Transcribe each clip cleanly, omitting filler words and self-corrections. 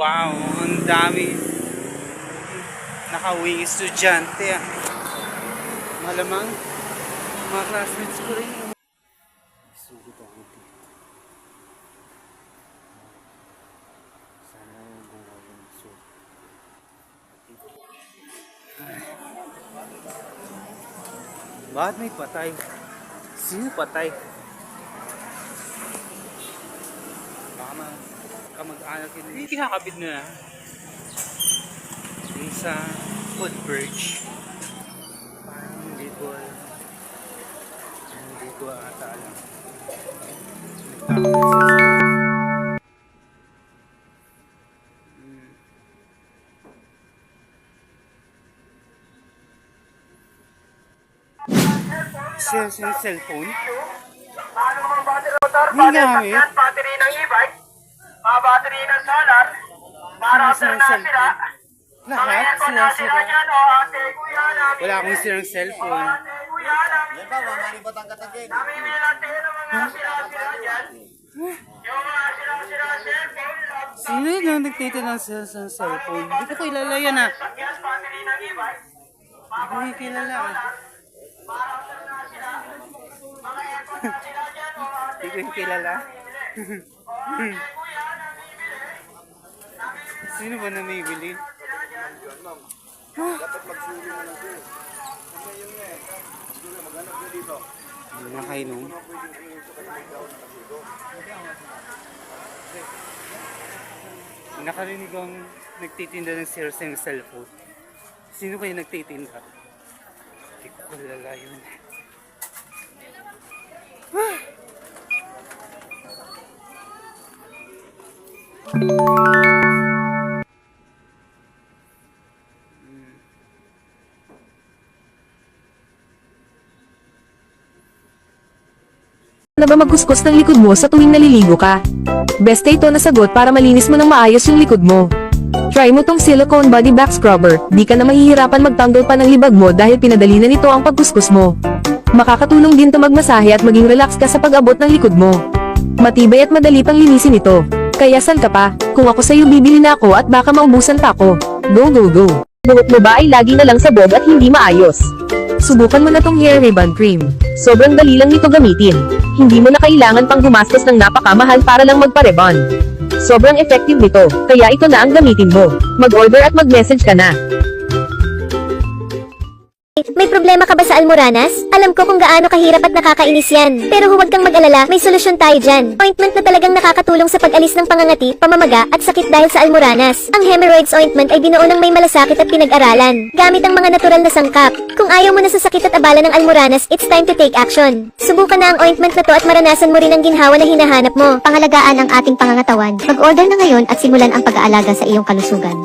Wow, ang dami nakauwing estudyante ah. Malamang mga classmates ko rin. Sugod ako dito. Sana gumawa yung sugod. Bakit may patay? Sino patay? Baka kamag-anak yun. Hindi kinakabit na. Yung sa footbridge. Parang hindi ko ata alam. Yung cellphone? Hindi gamit. Battery ng e-bike, battery ng solar, para sa nasira. Lahat sinasira. Wala akong sirang cellphone. Yan ba, mamaribot ang katagin. Namimilang tayo ng mga sira-sira dyan. Yung mga sira-sira cellphone, Sino yun ang nagtitin ng cellphone? Hindi ko kilala yan ah. gas battery ng e-bike, Hindi ko kilala ah. para sa nasira. Mga aircon na sira dyan, Hindi ko kilala. Sino ba namibili? Dapat magsuli mo lang siya. Kasi yung maghanap niya dito. Hindi na kayo nung. Nakarinig akong nagtitinda ng sirang cellphone. Sino kayo nagtitinda? Hindi ko kilala yun. Na ba magkuskus ng likod mo sa tuwing naliligo ka? Beste ito na sagot para malinis mo ng maayos yung likod mo. Try mo tong silicone body back scrubber, di ka na mahihirapan magtanggal pa ng libag mo dahil pinadali na nito ang pagkuskus mo. Makakatulong din to magmasahe at maging relax ka sa pag-abot ng likod mo. Matibay at madali pang linisin ito. Kaya saan ka pa? Kung ako sa'yo bibili na ako at baka maubusan pa ako. Go go go! Buhok mo ba ay lagi na lang sabog at hindi maayos? Subukan mo na tong hair ribbon cream. Sobrang dali lang nito gamitin. Hindi mo na kailangan pang gumastos ng napakamahal para lang magpa-ribbon. Sobrang effective nito, kaya ito na ang gamitin mo. Mag-order at mag-message ka na. May problema ka ba sa Almoranas? Alam ko kung gaano kahirap at nakakainis yan. Pero huwag kang mag-alala, may solusyon tayo dyan. Ointment na talagang nakakatulong sa pag-alis ng pangangati, pamamaga, at sakit dahil sa Almoranas. Ang Hemorrhoids Ointment ay binuo ng may malasakit at pinag-aralan. Gamit ang mga natural na sangkap. Kung ayaw mo na sa sakit at abala ng Almoranas, it's time to take action. Subukan na ang ointment na to at maranasan mo rin ang ginhawa na hinahanap mo. Pangalagaan ang ating pangangatawan. Mag-order na ngayon at simulan ang pag-aalaga sa iyong kalusugan.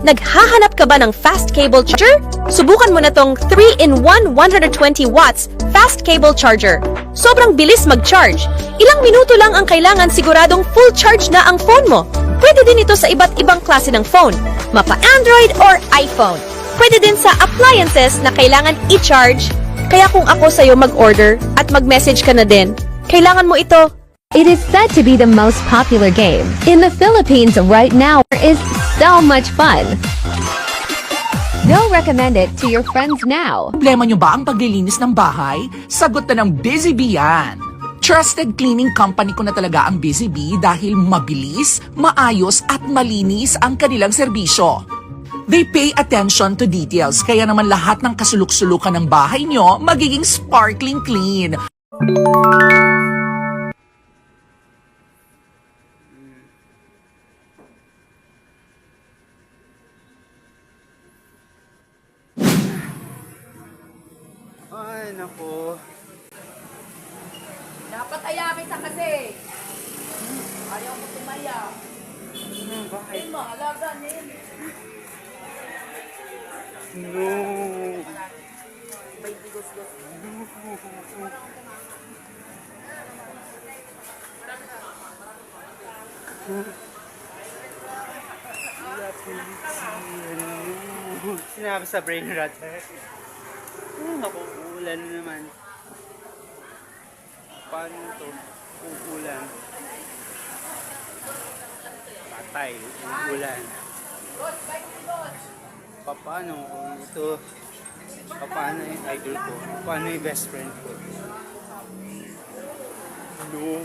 Naghahanap ka ba ng fast cable charger? Subukan mo na tong 3-in-1 120 watts fast cable charger. Sobrang bilis mag-charge. Ilang minuto lang ang kailangan siguradong full charge na ang phone mo. Pwede din ito sa iba't ibang klase ng phone, mapa Android or iPhone. Pwede din sa appliances na kailangan i-charge. Kaya kung ako sa'yo mag-order at mag-message ka na din, kailangan mo ito. It is said to be the most popular game in the Philippines right now. Is so much fun. Go recommend it to your friends now. Problema nyo ba ang paglilinis ng bahay? Sagot na ng Busy Bee yan. Trusted cleaning company ko na talaga ang Busy Bee dahil mabilis, maayos at malinis ang kanilang serbisyo. They pay attention to details kaya naman lahat ng kasuluk-sulukan ng bahay nyo magiging sparkling clean. Ay, naku. Dapat ayamin ka kasi. Ayaw mo tumaya. Bakit? Mahalaga din. No. May bigos-gos. Sinabi sa brain rot. Naku, uulan na naman. Paano ito? Uulan. namatay, ulan. Paano kung ito, paano yung idol ko, paano yung best friend ko? No.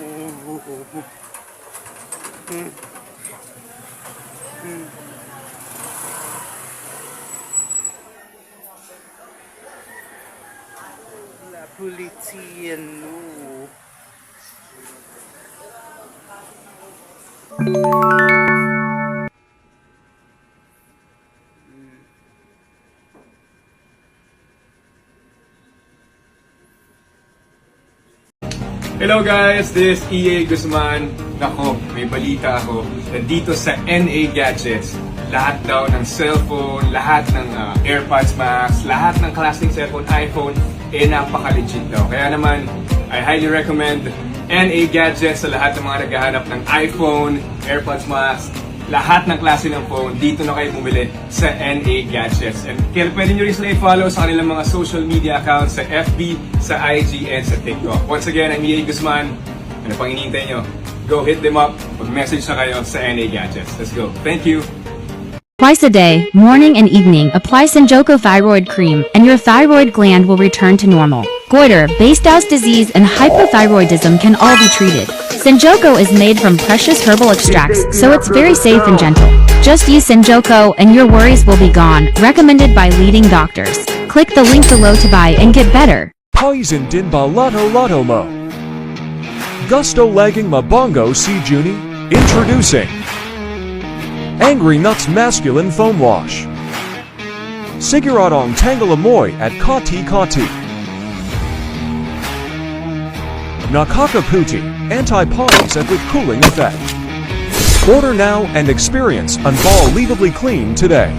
La polizia, no. Hello guys, this is EA Guzman. Nako, may balita ako. Nandito sa NA Gadgets, lahat daw ng cellphone, lahat ng AirPods Max, lahat ng klaseng cellphone, iPhone, napaka-legit daw. Kaya naman, I highly recommend NA Gadgets sa lahat ng mga naghahanap ng iPhone, AirPods Max, lahat ng klase ng phone, dito na kayo bumili sa NA Gadgets. And kaya pwede nyo rin sila i-follow sa kanilang mga social media accounts sa FB, sa IG, and sa TikTok. Once again, I'm EA Guzman. Ano pang hinihintay nyo? Go hit them up. Mag-message na kayo sa NA Gadgets. Let's go. Thank you. Twice a day, morning and evening, apply Senjoko Thyroid Cream and your thyroid gland will return to normal. Goiter, Basedows disease, and hypothyroidism can all be treated. Senjoko is made from precious herbal extracts, so it's very safe and gentle. Just use Senjoko and your worries will be gone. Recommended by leading doctors. Click the link below to buy and get better. Poison din ba Lotto mo? Gusto lagging mabongo si Juni? Introducing Angry Nuts Masculine Foam Wash. Siguradong Tangle Amoy at Kati Kati. Nakakaputi, anti-pawis and with cooling effect. Order now and experience unbelievably clean today.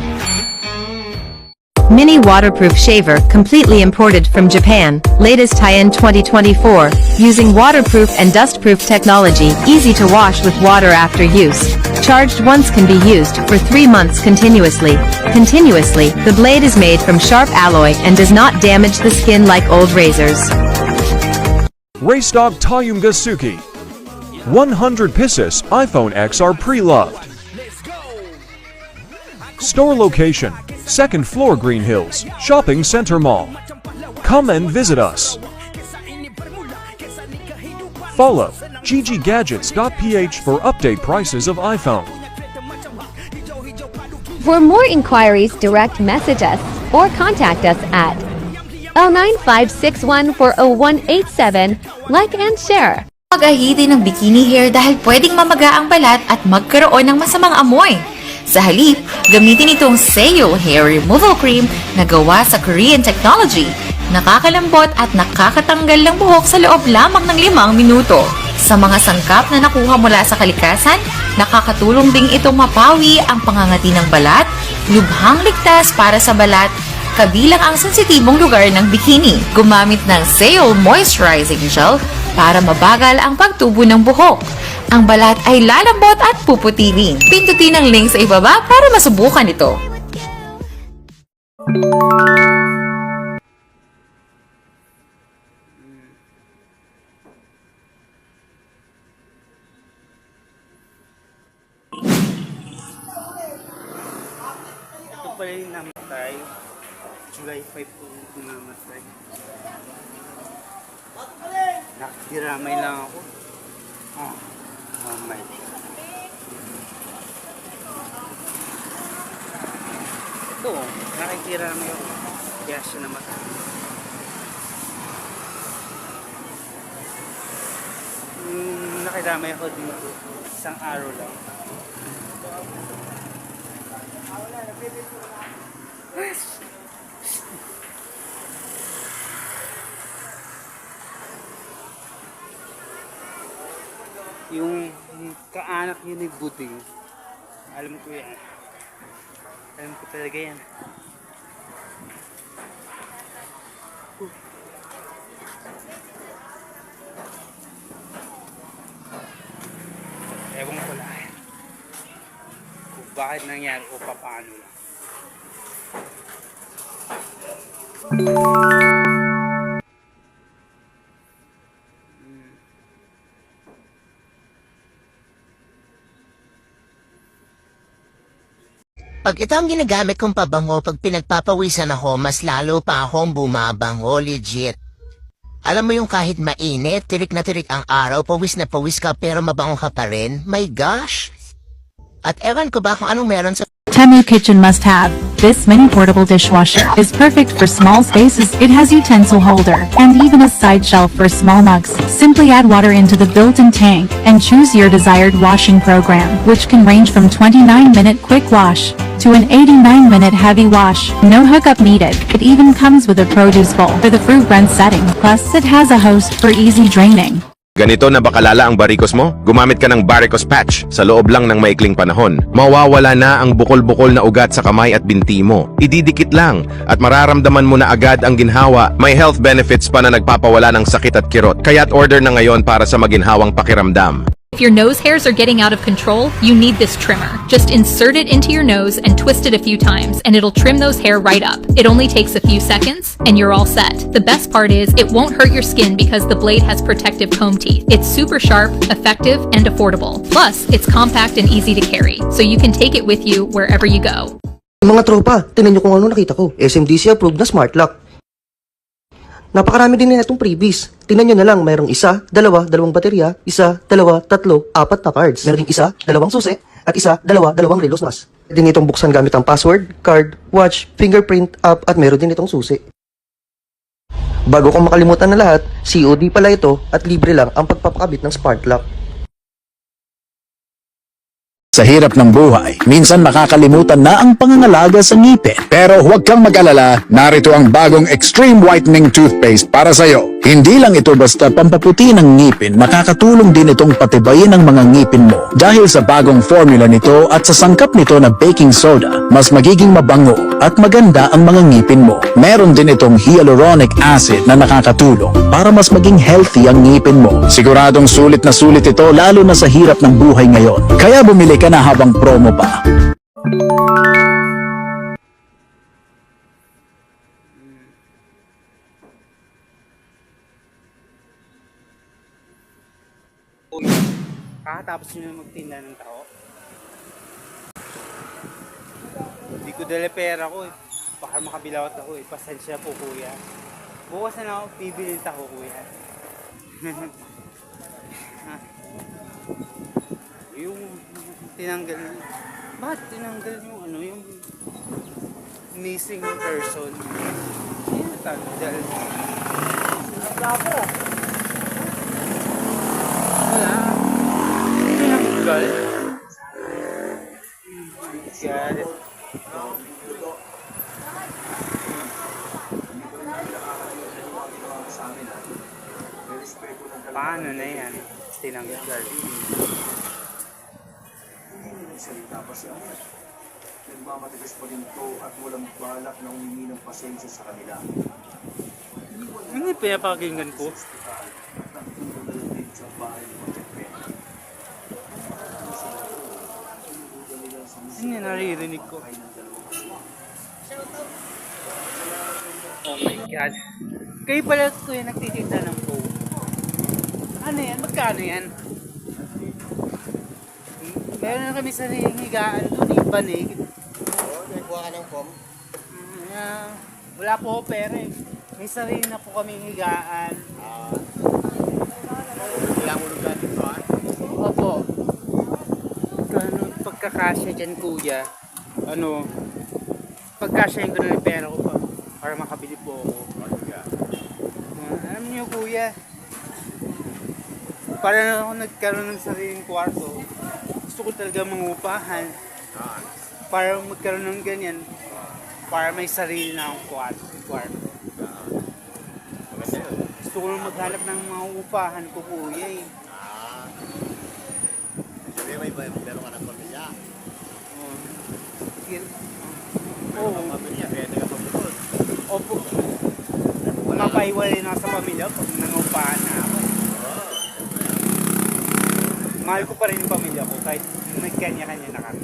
Mini waterproof shaver completely imported from Japan, latest tie-in 2024, using waterproof and dustproof technology, easy to wash with water after use. Charged once can be used for 3 months continuously. The blade is made from sharp alloy and does not damage the skin like old razors. Race Dog Tayumga Suki. 100 pieces iPhone X are pre-loved. Store location, 2nd floor Green Hills, Shopping Center Mall. Come and visit us. Follow gggadgets.ph for update prices of iPhone. For more inquiries, direct message us or contact us at 09561400187. Like and share. Mag-ahidi ng bikini hair dahil pwedeng mamaga ang balat at magkaroon ng masamang amoy. Sa halip, gamitin itong Seo Hair Removal Cream na gawa sa Korean technology. Nakakalambot at nakakatanggal ng buhok sa loob lamang ng 5 minuto. Sa mga sangkap na nakuha mula sa kalikasan, nakakatulong ding itong mapawi ang pangangati ng balat, lubhang ligtas para sa balat, kabilang ang sensitibong lugar ng bikini. Gumamit ng Seo Moisturizing Gel para mabagal ang pagtubo ng buhok. Ang balat ay lalambot at puputihin. Pindutin ang link sa ibaba para masubukan ito. Ito pala yung namatay. July 5 po yung namatay. Nakiramay lang ako. Oh my. Ito, nakikiramay ako. Kaya siya namatay. Nakiramay ako dito. Isang araw lang. Yung kaanak yun ni Buding, alam ko yan. Alam ko talaga yan. Ewan ko lang kung bakit nangyari o paano lang. Pag ito ang ginagamit kong pabango, pag pinagpapawisan ako, mas lalo pa akong bumabango, legit. Alam mo yung kahit mainit, tirik na tirik ang araw, pawis na pawis ka pero mabango ka pa rin? My gosh! At ewan ko ba kung anong meron sa Temu Kitchen must have. This mini portable dishwasher is perfect for small spaces. It has utensil holder and even a side shelf for small mugs. Simply add water into the built-in tank and choose your desired washing program, which can range from 29-minute quick wash to an 89-minute heavy wash. No hookup needed. It even comes with a produce bowl for the fruit blend setting. Plus, it has a hose for easy draining. Ganito na bakalala ang barikos mo? Gumamit ka ng Varicose Patch sa loob lang ng maikling panahon. Mawawala na ang bukol-bukol na ugat sa kamay at binti mo. Ididikit lang at mararamdaman mo na agad ang ginhawa. May health benefits pa na nagpapawala ng sakit at kirot. Kaya't order na ngayon para sa maginhawang pakiramdam. If your nose hairs are getting out of control, you need this trimmer. Just insert it into your nose and twist it a few times, and it'll trim those hair right up. It only takes a few seconds, and you're all set. The best part is, it won't hurt your skin because the blade has protective comb teeth. It's super sharp, effective, and affordable. Plus, it's compact and easy to carry, so you can take it with you wherever you go. Mga tropa, tinan nyo kung ano nakita ko. SMDC approved na smart lock. Napakarami din na itong freebies. Tingnan nyo na lang, mayroong isa, dalawa, dalawang baterya, isa, dalawa, tatlo, apat na cards. Meron ding isa, dalawang susi, at isa, dalawa, dalawang relos nas. Pwede din itong buksan gamit ang password, card, watch, fingerprint, app, at meron din itong susi. Bago kong makalimutan na lahat, COD pala ito at libre lang ang pagpapakabit ng smart lock. Sa hirap ng buhay, minsan makakalimutan na ang pangangalaga sa ngipin. Pero huwag kang mag-alala, narito ang bagong Extreme Whitening Toothpaste para sa'yo. Hindi lang ito basta pampaputi ng ngipin, makakatulong din itong patibayin ang mga ngipin mo. Dahil sa bagong formula nito at sa sangkap nito na baking soda, mas magiging mabango at maganda ang mga ngipin mo. Meron din itong hyaluronic acid na nakakatulong para mas maging healthy ang ngipin mo. Siguradong sulit na sulit ito lalo na sa hirap ng buhay ngayon. Kaya bumili ka na habang promo pa. Kakatapos nyo na magtinda ng tao. Hindi ko dala pera ko eh. Baka makabilawat ako eh. Pasensya po kuya. Bukas na ako, bibili ako kuya. Yung tinanggal, bakit tinanggal yung ano, yung missing person? Yung tanggal. Wala. Tinanggal? God. Paano na yan? Tinanggal. Tapos nagmamatigas pa rin ito at walang balak na humingi ng pasensya sa kanila. Hindi pinapakinggan ko. Hindi naririnig ko. Oh my God. Kayo pala kuya nagtitinda ng phone. Ano yan? Magkano yan? Meron na kami sa higaan doon, yung banig. Oo, nagkuha ka ng pom? Wala po ako pera eh. May sarili na po kami higaan. Wala mo lugar dito ah? Opo. Pagkakasya dyan kuya, pagkasyahin ko na yung pera ko para makabili po ako. Alam niyo kuya, para na ako nagkaroon ng sariling kwarto, gusto ko talaga mangupahan para magkaroon ng ganyan, para may sarili na akong kwarto. Gusto ko lang maghanap ng mga upahan ko kuya eh. Sabi may meron ka ng pamilya? Oo. Pamilya, kaya nagpapapagod. Opo. Mapaiwalay na sa pamilya pag nangupahan na ako. Mahal ko pa rin yung pamilya ko kahit nagkanya-kanya na kami.